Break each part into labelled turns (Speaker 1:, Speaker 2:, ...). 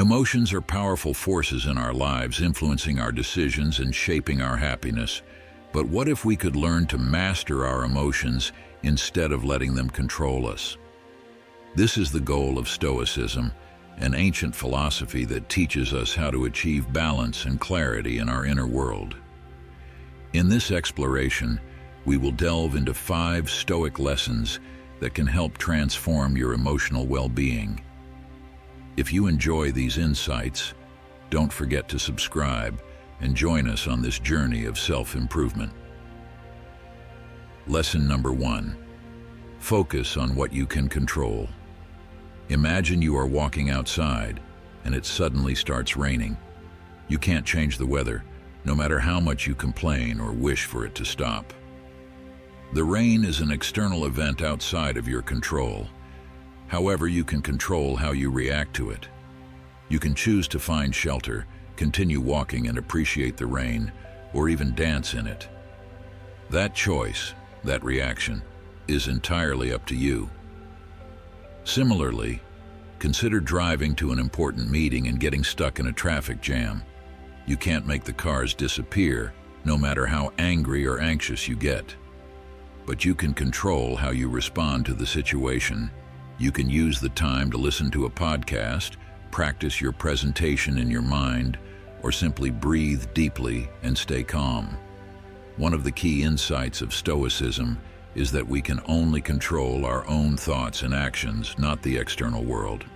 Speaker 1: Emotions are powerful forces in our lives, influencing our decisions and shaping our happiness. But what if we could learn to master our emotions instead of letting them control us? This is the goal of Stoicism, an ancient philosophy that teaches us how to achieve balance and clarity in our inner world. In this exploration, we will delve into 5 Stoic lessons that can help transform your emotional well-being. If you enjoy these insights, don't forget to subscribe and join us on this journey of self-improvement. Lesson number 1. Focus on what you can control. Imagine you are walking outside and it suddenly starts raining. You can't change the weather, no matter how much you complain or wish for it to stop. The rain is an external event outside of your control. However, you can control how you react to it. You can choose to find shelter, continue walking and appreciate the rain, or even dance in it. That choice, that reaction, is entirely up to you. Similarly, consider driving to an important meeting and getting stuck in a traffic jam. You can't make the cars disappear, no matter how angry or anxious you get. But you can control how you respond to the situation. You can use the time to listen to a podcast, practice your presentation in your mind, or simply breathe deeply and stay calm. One of the key insights of Stoicism is that we can only control our own thoughts and actions, not the external world.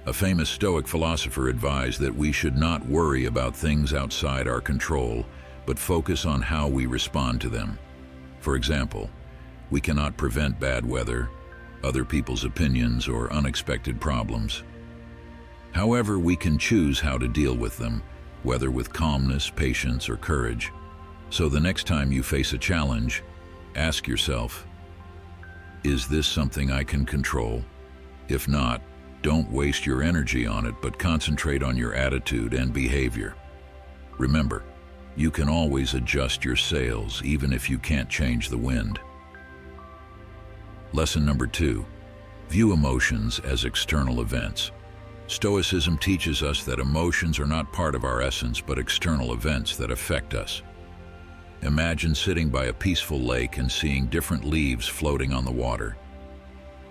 Speaker 1: A famous Stoic philosopher advised that we should not worry about things outside our control, but focus on how we respond to them. For example, we cannot prevent bad weather, other people's opinions, or unexpected problems. However, we can choose how to deal with them, whether with calmness, patience, or courage. So the next time you face a challenge, ask yourself, is this something I can control? If not, don't waste your energy on it, but concentrate on your attitude and behavior. Remember, you can always adjust your sails even if you can't change the wind. Lesson number 2. View emotions as external events. Stoicism teaches us that emotions are not part of our essence, but external events that affect us. Imagine sitting by a peaceful lake and seeing different leaves floating on the water.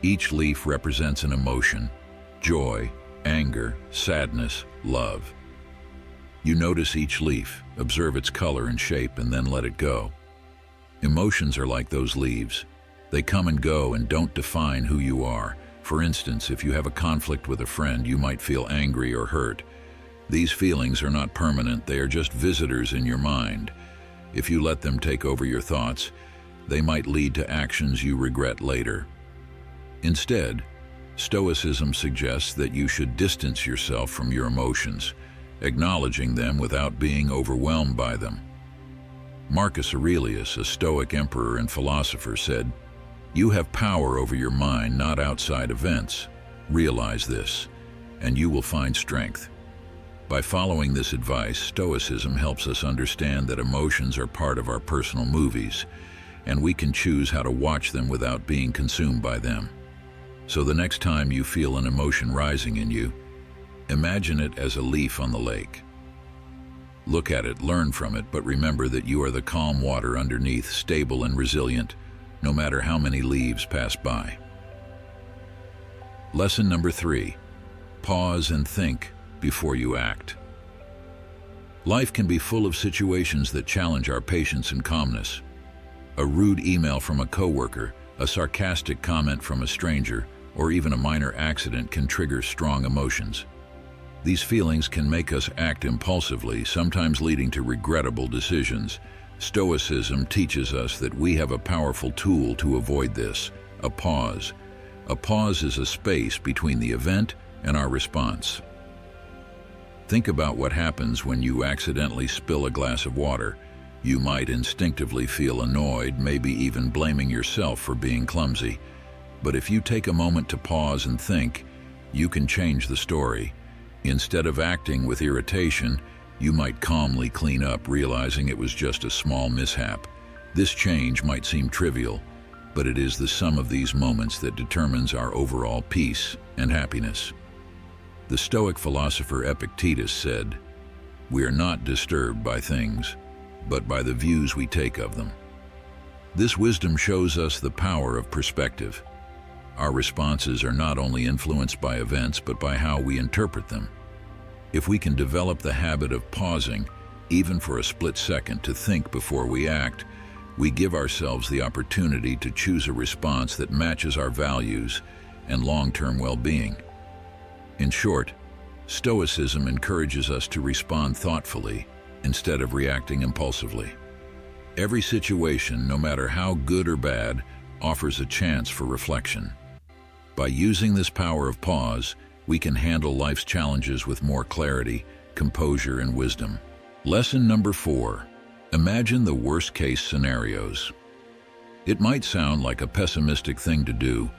Speaker 1: Each leaf represents an emotion: joy, anger, sadness, love. You notice each leaf, observe its color and shape, and then let it go. Emotions are like those leaves. They come and go and don't define who you are. For instance, if you have a conflict with a friend, you might feel angry or hurt. These feelings are not permanent, they are just visitors in your mind. If you let them take over your thoughts, they might lead to actions you regret later. Instead, Stoicism suggests that you should distance yourself from your emotions, acknowledging them without being overwhelmed by them. Marcus Aurelius, a Stoic emperor and philosopher, said, "You have power over your mind, not outside events. Realize this, and you will find strength." By following this advice, Stoicism helps us understand that emotions are part of our personal movies, and we can choose how to watch them without being consumed by them. So the next time you feel an emotion rising in you, imagine it as a leaf on the lake. Look at it, learn from it, but remember that you are the calm water underneath, stable and resilient, no matter how many leaves pass by. Lesson number 3. Pause and think before you act. Life can be full of situations that challenge our patience and calmness. A rude email from a coworker, a sarcastic comment from a stranger, or even a minor accident can trigger strong emotions. These feelings can make us act impulsively, sometimes leading to regrettable decisions. Stoicism teaches us that we have a powerful tool to avoid this: a pause. A pause is a space between the event and our response. Think about what happens when you accidentally spill a glass of water. You might instinctively feel annoyed, maybe even blaming yourself for being clumsy. But if you take a moment to pause and think, you can change the story. Instead of acting with irritation, you might calmly clean up, realizing it was just a small mishap. This change might seem trivial, but it is the sum of these moments that determines our overall peace and happiness. The Stoic philosopher Epictetus said, "We are not disturbed by things, but by the views we take of them." This wisdom shows us the power of perspective. Our responses are not only influenced by events, but by how we interpret them. If we can develop the habit of pausing, even for a split second, to think before we act, we give ourselves the opportunity to choose a response that matches our values and long-term well-being. In short, Stoicism encourages us to respond thoughtfully instead of reacting impulsively. Every situation, no matter how good or bad, offers a chance for reflection. By using this power of pause, we can handle life's challenges with more clarity, composure, and wisdom. Lesson number 4. Imagine the worst-case scenarios. It might sound like a pessimistic thing to do,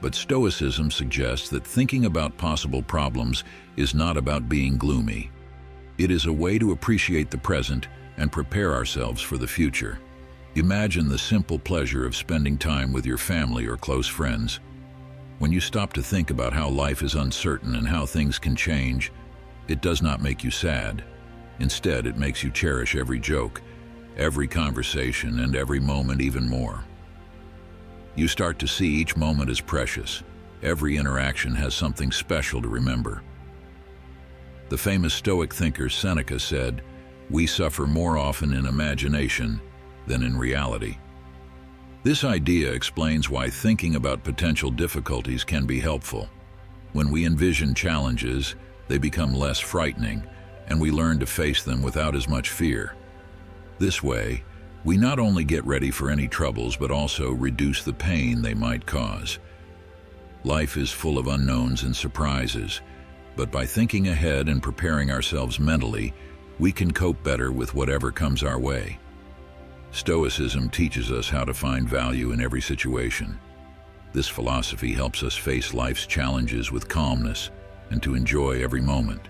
Speaker 1: but Stoicism suggests that thinking about possible problems is not about being gloomy. It is a way to appreciate the present and prepare ourselves for the future. Imagine the simple pleasure of spending time with your family or close friends. When you stop to think about how life is uncertain and how things can change, it does not make you sad. Instead, it makes you cherish every joke, every conversation, and every moment even more. You start to see each moment as precious. Every interaction has something special to remember. The famous Stoic thinker Seneca said, "We suffer more often in imagination than in reality." This idea explains why thinking about potential difficulties can be helpful. When we envision challenges, they become less frightening, and we learn to face them without as much fear. This way, we not only get ready for any troubles, but also reduce the pain they might cause. Life is full of unknowns and surprises, but by thinking ahead and preparing ourselves mentally, we can cope better with whatever comes our way. Stoicism teaches us how to find value in every situation. This philosophy helps us face life's challenges with calmness and to enjoy every moment.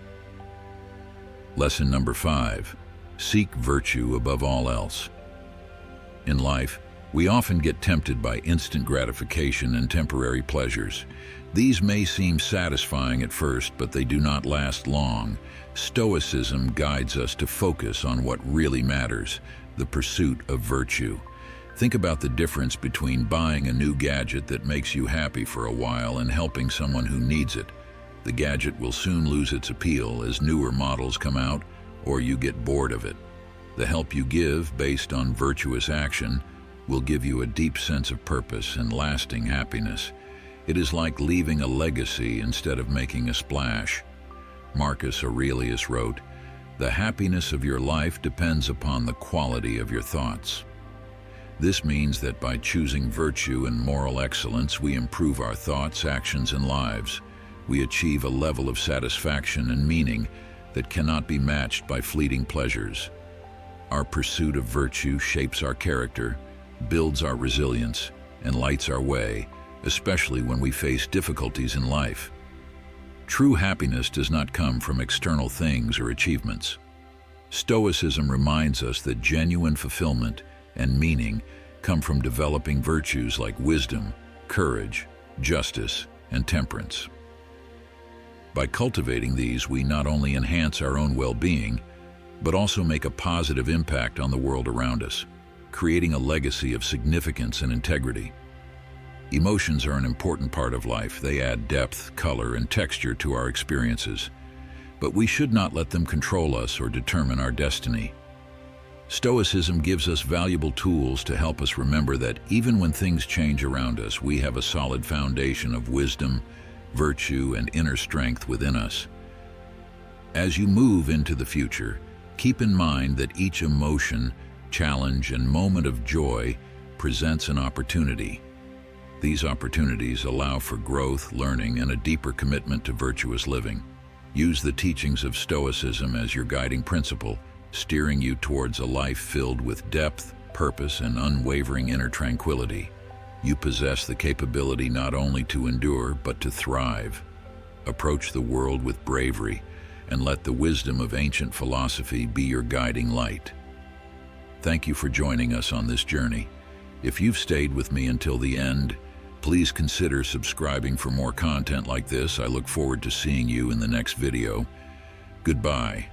Speaker 1: Lesson number 5. Seek virtue above all else. In life, we often get tempted by instant gratification and temporary pleasures. These may seem satisfying at first, but they do not last long. Stoicism guides us to focus on what really matters, the pursuit of virtue. Think about the difference between buying a new gadget that makes you happy for a while and helping someone who needs it. The gadget will soon lose its appeal as newer models come out, or you get bored of it. The help you give, based on virtuous action, will give you a deep sense of purpose and lasting happiness. It is like leaving a legacy instead of making a splash. Marcus Aurelius wrote, "The happiness of your life depends upon the quality of your thoughts." This means that by choosing virtue and moral excellence, we improve our thoughts, actions, and lives. We achieve a level of satisfaction and meaning that cannot be matched by fleeting pleasures. Our pursuit of virtue shapes our character, builds our resilience, and lights our way, especially when we face difficulties in life. True happiness does not come from external things or achievements. Stoicism reminds us that genuine fulfillment and meaning come from developing virtues like wisdom, courage, justice, and temperance. By cultivating these, we not only enhance our own well-being, but also make a positive impact on the world around us, creating a legacy of significance and integrity. Emotions are an important part of life. They add depth, color, and texture to our experiences. But we should not let them control us or determine our destiny. Stoicism gives us valuable tools to help us remember that even when things change around us, we have a solid foundation of wisdom, virtue, and inner strength within us. As you move into the future, keep in mind that each emotion, challenge, and moment of joy presents an opportunity. These opportunities allow for growth, learning, and a deeper commitment to virtuous living. Use the teachings of Stoicism as your guiding principle, steering you towards a life filled with depth, purpose, and unwavering inner tranquility. You possess the capability not only to endure, but to thrive. Approach the world with bravery, and let the wisdom of ancient philosophy be your guiding light. Thank you for joining us on this journey. If you've stayed with me until the end, Please consider subscribing for more content like this. I look forward to seeing you in the next video. Goodbye.